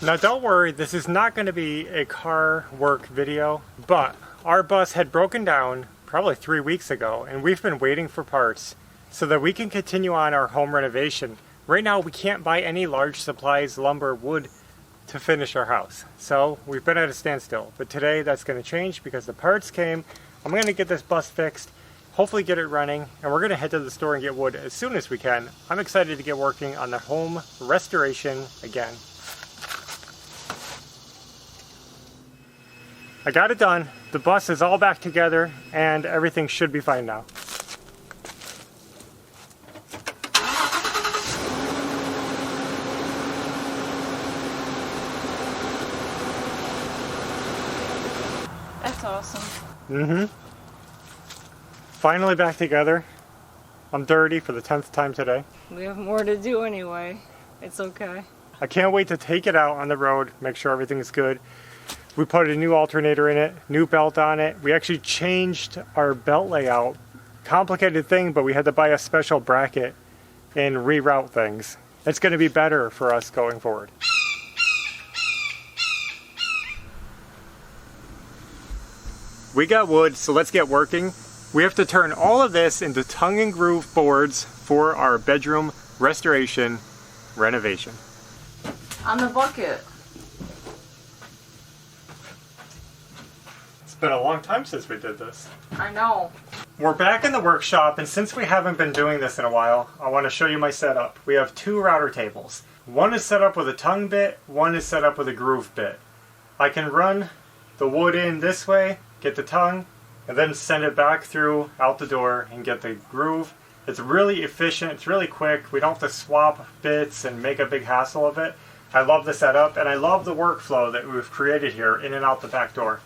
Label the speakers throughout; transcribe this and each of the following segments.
Speaker 1: Now don't worry, this is not going to be a car work video, but our bus had broken down probably 3 weeks ago, and we've been waiting for parts so that we can continue on our home renovation. Right now we can't buy any large supplies, lumber, wood to finish our house. So we've been at a standstill, but today that's going to change because the parts came. I'm going to get this bus fixed, hopefully get it running, and we're going to head to the store and get wood as soon as we can. I'm excited to get working on the home restoration again. I got it done. The bus is all back together and everything should be fine now.
Speaker 2: That's awesome.
Speaker 1: Mm-hmm. Finally back together. I'm dirty for the 10th time today.
Speaker 2: We have more to do anyway. It's okay.
Speaker 1: I can't wait to take it out on the road, make sure everything's good. We put a new alternator in it, new belt on it. We actually changed our belt layout. Complicated thing, but we had to buy a special bracket and reroute things. It's going to be better for us going forward. We got wood, so let's get working. We have to turn all of this into tongue and groove boards for our bedroom restoration renovation.
Speaker 2: On the bucket.
Speaker 1: It's been a long time since we did this.
Speaker 2: I know.
Speaker 1: We're back in the workshop, and since we haven't been doing this in a while, I want to show you my setup. We have 2 router tables. One is set up with a tongue bit, one is set up with a groove bit. I can run the wood in this way, get the tongue, and then send it back through out the door and get the groove. It's really efficient, it's really quick. We don't have to swap bits and make a big hassle of it. I love the setup, and I love the workflow that we've created here in and out the back door.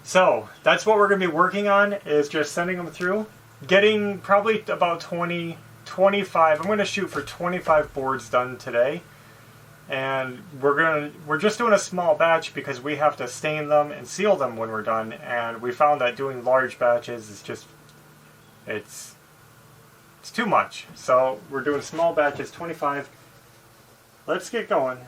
Speaker 1: So that's what we're going to be working on, is just sending them through, getting probably about 25. I'm going to shoot for 25 boards done today, and we're just doing a small batch because we have to stain them and seal them when we're done. And we found that doing large batches is just it's too much. So we're doing small batches, 25. Let's get going.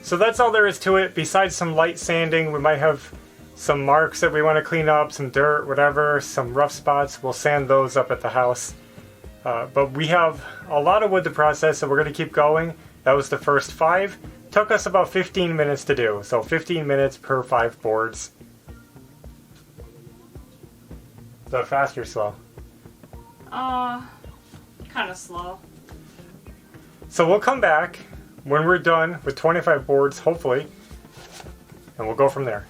Speaker 1: So that's all there is to it. Besides some light sanding, we might have some marks that we want to clean up, some dirt, whatever, some rough spots. We'll sand those up at the house. But we have a lot of wood to process, so we're going to keep going. That was the first 5. Took us about 15 minutes to do, so 15 minutes per 5 boards. Is that fast or slow?
Speaker 2: Kind of slow.
Speaker 1: So we'll come back when we're done with 25 boards, hopefully, and we'll go from there.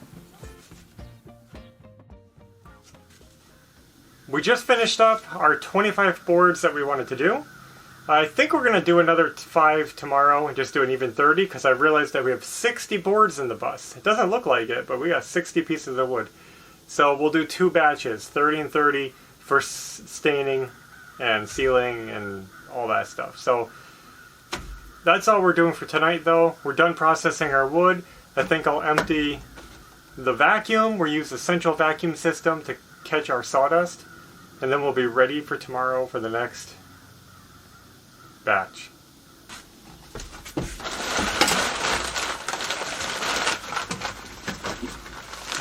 Speaker 1: We just finished up our 25 boards that we wanted to do. I think we're going to do another 5 tomorrow and just do an even 30, because I realized that we have 60 boards in the bus. It doesn't look like it, but we got 60 pieces of wood. So we'll do 2 batches, 30 and 30, for staining and sealing and all that stuff. So that's all we're doing for tonight, though. We're done processing our wood. I think I'll empty the vacuum. We'll use the central vacuum system to catch our sawdust, and then we'll be ready for tomorrow for the next batch.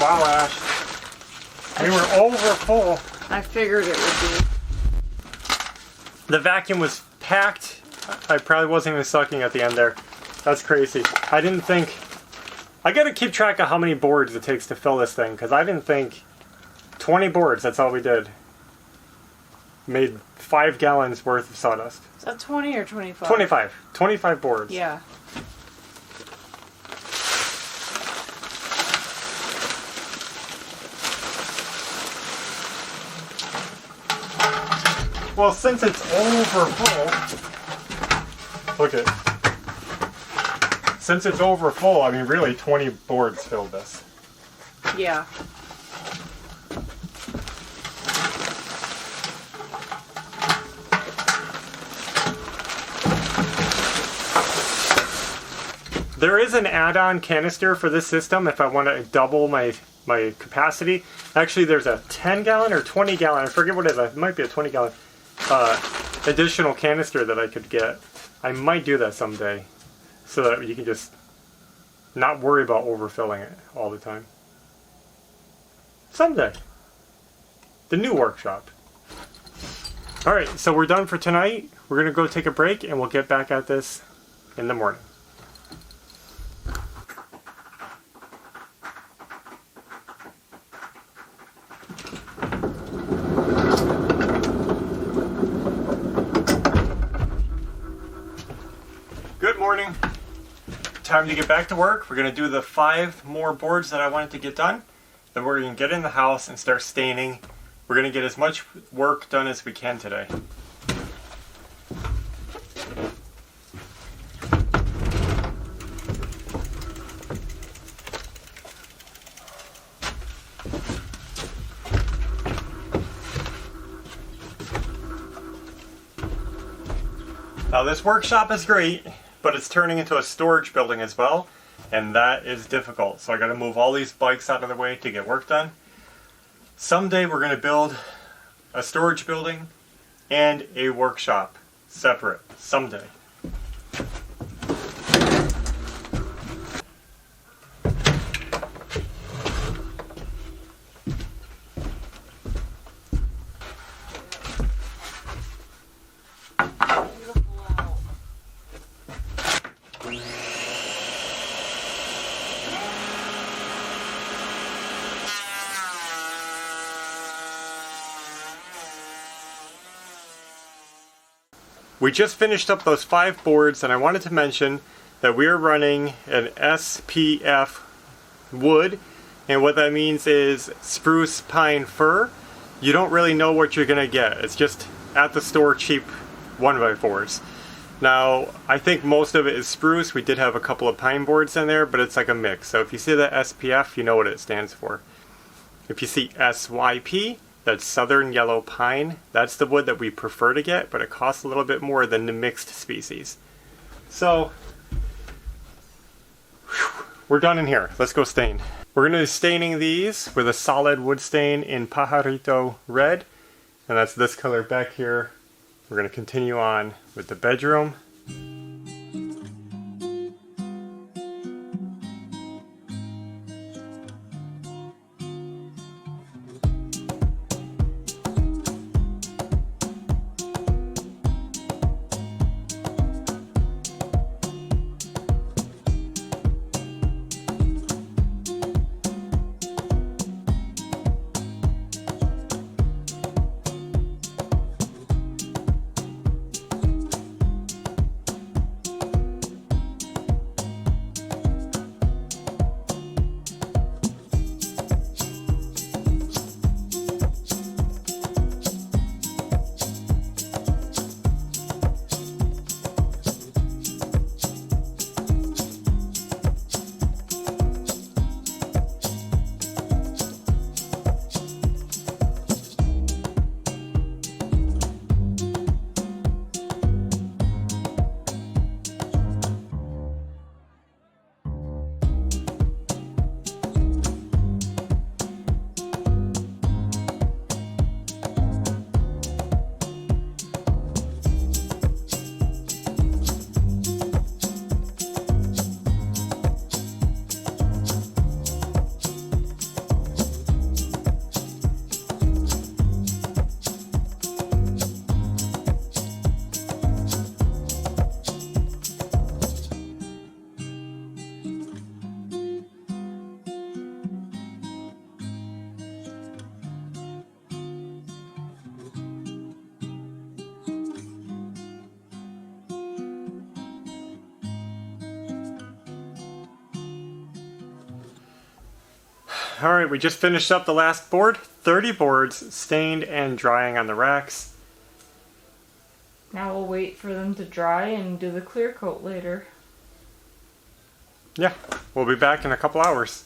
Speaker 1: Wow, Ash. We were over full.
Speaker 2: I figured it would be.
Speaker 1: The vacuum was packed. I probably wasn't even sucking at the end there. That's crazy. I didn't think... I gotta keep track of how many boards it takes to fill this thing, because I didn't think 20 boards, that's all we did. Made 5 gallons worth of sawdust.
Speaker 2: Is that 20 or 25?
Speaker 1: 25. 25 boards.
Speaker 2: Yeah.
Speaker 1: Well, since it's over full, look at, since it's over full, I mean, really 20 boards filled this.
Speaker 2: Yeah.
Speaker 1: There is an add-on canister for this system if I want to double my capacity. Actually, there's a 10 gallon or 20 gallon, I forget what it is, it might be a 20 gallon additional canister that I could get. I might do that someday so that you can just not worry about overfilling it all the time. Someday. The new workshop. Alright, so we're done for tonight. We're going to go take a break and we'll get back at this in the morning. Good morning. Time to get back to work. We're going to do the 5 more boards that I wanted to get done. Then we're going to get in the house and start staining. We're going to get as much work done as we can today. Now this workshop is great, but it's turning into a storage building as well, and that is difficult. So I got to move all these bikes out of the way to get work done. Someday we're going to build a storage building and a workshop separate. Someday. We just finished up those 5 boards, and I wanted to mention that we are running an SPF wood, and what that means is spruce, pine, fir. You don't really know what you're going to get. It's just at the store cheap 1x4s. Now, I think most of it is spruce. We did have a couple of pine boards in there, but it's like a mix. So if you see the SPF, you know what it stands for. If you see SYP, that's Southern Yellow Pine. That's the wood that we prefer to get, but it costs a little bit more than the mixed species. So, we're done in here. Let's go stain. We're going to be staining these with a solid wood stain in Pajarito Red, and that's this color back here. We're going to continue on with the bedroom. Alright, we just finished up the last board. 30 boards stained and drying on the racks.
Speaker 2: Now we'll wait for them to dry and do the clear coat later.
Speaker 1: Yeah, we'll be back in a couple hours.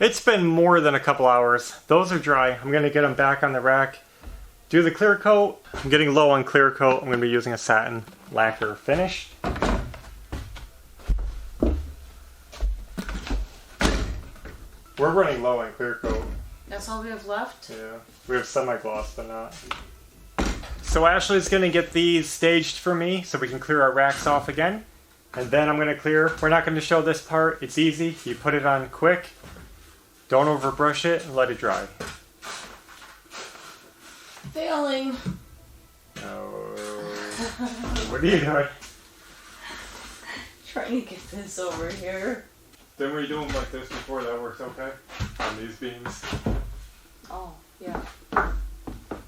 Speaker 1: It's been more than a couple hours. Those are dry. I'm going to get them back on the rack. Do the clear coat. I'm getting low on clear coat. I'm going to be using a satin lacquer finish. We're running low on clear coat.
Speaker 2: That's all we have left?
Speaker 1: Yeah, we have semi-gloss, but not. So Ashley's going to get these staged for me so we can clear our racks off again. And then I'm going to clear. We're not going to show this part. It's easy. You put it on quick. Don't overbrush it and let it dry.
Speaker 2: Failing.
Speaker 1: Oh. What are you doing?
Speaker 2: Trying to get this over here.
Speaker 1: Then we do them like this before. That works okay? On these beams.
Speaker 2: Oh, yeah.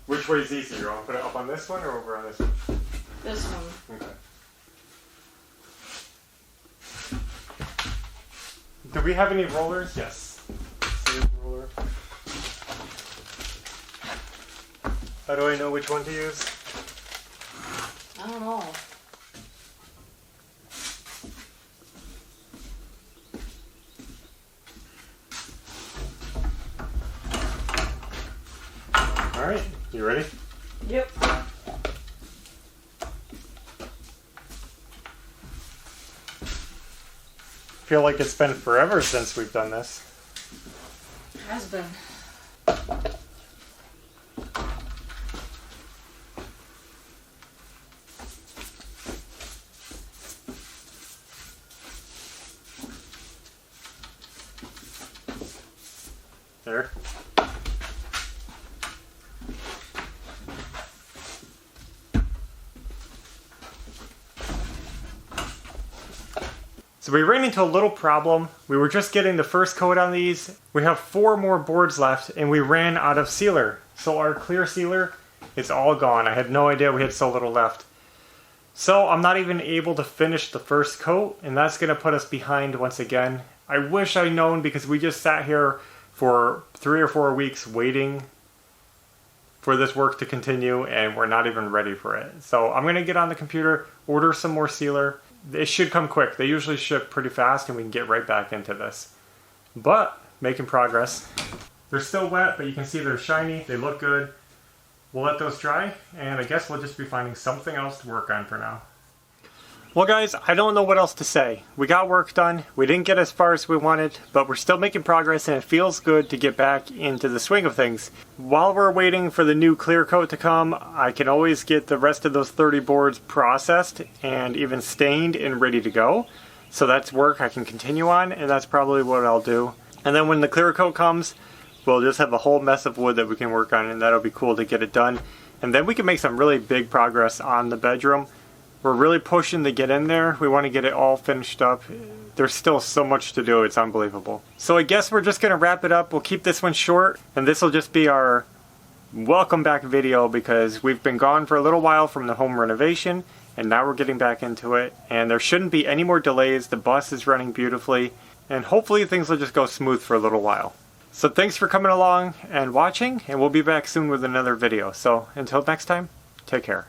Speaker 1: Which way is easier? You want to put it up on this one or over on this one?
Speaker 2: This one.
Speaker 1: Okay. Do we have any rollers? Yes. Roller. How do I know which one to use?
Speaker 2: I don't know.
Speaker 1: Alright, you ready?
Speaker 2: Yep.
Speaker 1: Feel like it's been forever since we've done this.
Speaker 2: It has been.
Speaker 1: There. So we ran into a little problem. We were just getting the first coat on these. We have 4 more boards left and we ran out of sealer. So our clear sealer is all gone. I had no idea we had so little left. So I'm not even able to finish the first coat and that's going to put us behind once again. I wish I'd known because we just sat here for 3 or 4 weeks waiting for this work to continue and we're not even ready for it. So I'm going to get on the computer, order some more sealer. It should come quick. They usually ship pretty fast and we can get right back into this. But, making progress. They're still wet, but you can see they're shiny. They look good. We'll let those dry, and I guess we'll just be finding something else to work on for now. Well guys, I don't know what else to say. We got work done. We didn't get as far as we wanted, but we're still making progress and it feels good to get back into the swing of things. While we're waiting for the new clear coat to come, I can always get the rest of those 30 boards processed and even stained and ready to go. So that's work I can continue on, and that's probably what I'll do. And then when the clear coat comes, we'll just have a whole mess of wood that we can work on, and that'll be cool to get it done. And then we can make some really big progress on the bedroom. We're really pushing to get in there. We want to get it all finished up. There's still so much to do. It's unbelievable. So I guess we're just going to wrap it up. We'll keep this one short, and this will just be our welcome back video because we've been gone for a little while from the home renovation, and now we're getting back into it. And there shouldn't be any more delays. The bus is running beautifully, and hopefully things will just go smooth for a little while. So thanks for coming along and watching, and we'll be back soon with another video. So until next time, take care.